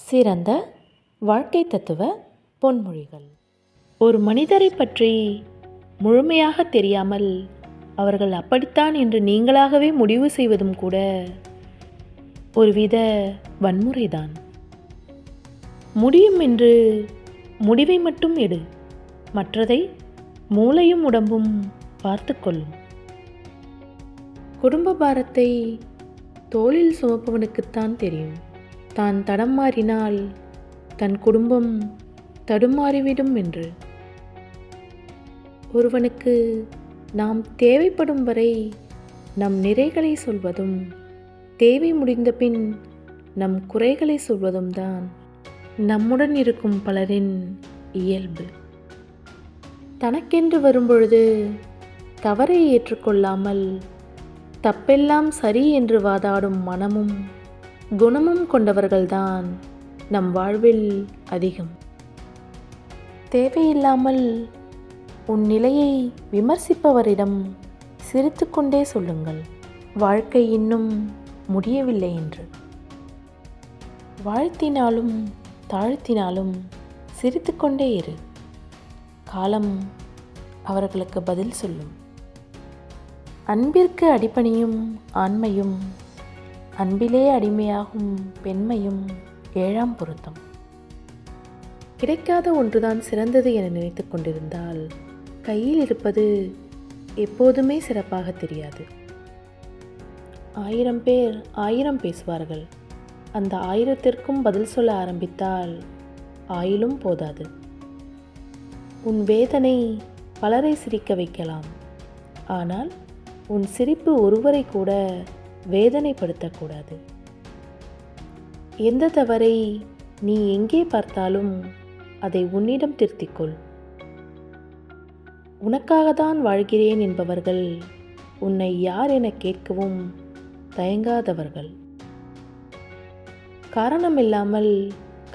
சிறந்த வாழ்க்கை தத்துவ பொன்மொழிகள். ஒரு மனிதரை பற்றி முழுமையாக தெரியாமல் அவர்கள் அப்படித்தான் என்று நீங்களாகவே முடிவு செய்வதும் கூட ஒருவித வன்முறைதான். முடியும் என்று முடிவை மட்டும் எடு, மற்றதை மூளையும் உடம்பும் பார்த்து கொள்ளும். குடும்ப பாரத்தை தோளில் சுமப்பவனுக்குத்தான் தெரியும், தான் தடம் மாறினால் தன் குடும்பம் தடுமாறிவிடும் என்று. ஒருவனுக்கு நாம் தேவைப்படும் வரை நம் நிறைகளை சொல்வதும், தேவை முடிந்த பின் நம் குறைகளை சொல்வதும் தான் நம்முடன் இருக்கும் பலரின் இயல்பு. தனக்கென்று வரும்பொழுது தவறை ஏற்றுக்கொள்ளாமல் தப்பெல்லாம் சரி என்று வாதாடும் மனமும் குணமும் கொண்டவர்கள்தான் நம் வாழ்வில் அதிகம். தேவையில்லாமல் உன் நிலையை விமர்சிப்பவரிடம் சிரித்து கொண்டே சொல்லுங்கள், வாழ்க்கை இன்னும் முடியவில்லை என்று. வாழ்த்தினாலும் தாழ்த்தினாலும் சிரித்து கொண்டே இரு, காலம் அவர்களுக்கு பதில் சொல்லும். அன்பிற்கு அடிபணியும் ஆண்மையும், அன்பிலே அடிமையாகும் பெண்மையும் ஏழாம் பொருத்தம். கிடைக்காத ஒன்றுதான் சிறந்தது என நினைத்து கொண்டிருந்தால் கையில் இருப்பது எப்போதுமே சிறப்பாக தெரியாது. 1000 பேர் 1000 பேசுவார்கள், அந்த 1000த்திற்கும் பதில் சொல்ல ஆரம்பித்தால் ஆயிலும் போதாது. உன் வேதனை பலரை சிரிக்க வைக்கலாம், ஆனால் உன் சிரிப்பு ஒருவரை கூட வேதனைப்படுத்தக்கூடாது. எந்த தவறை நீ எங்கே பார்த்தாலும் அதை உன்னிடம் திருத்திக்கொள். உனக்காகத்தான் வாழ்கிறேன் என்பவர்கள் உன்னை யார் என கேட்கவும் தயங்காதவர்கள். காரணமில்லாமல்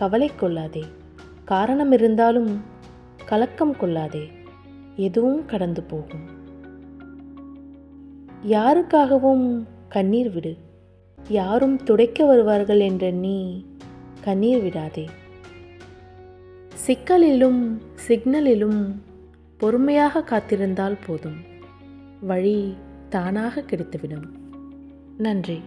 கவலை கொள்ளாதே, காரணம் இருந்தாலும் கலக்கம் கொள்ளாதே, எதுவும் கடந்து போகும். யாருக்காகவும் கண்ணீர் விடு, யாரும் துடைக்க வருவார்கள் என்றெண்ணி கண்ணீர் விடாதே. சிக்கலிலும் சிக்னலிலும் பொறுமையாக காத்திருந்தால் போதும், வழி தானாக கிடைத்துவிடும். நன்றி.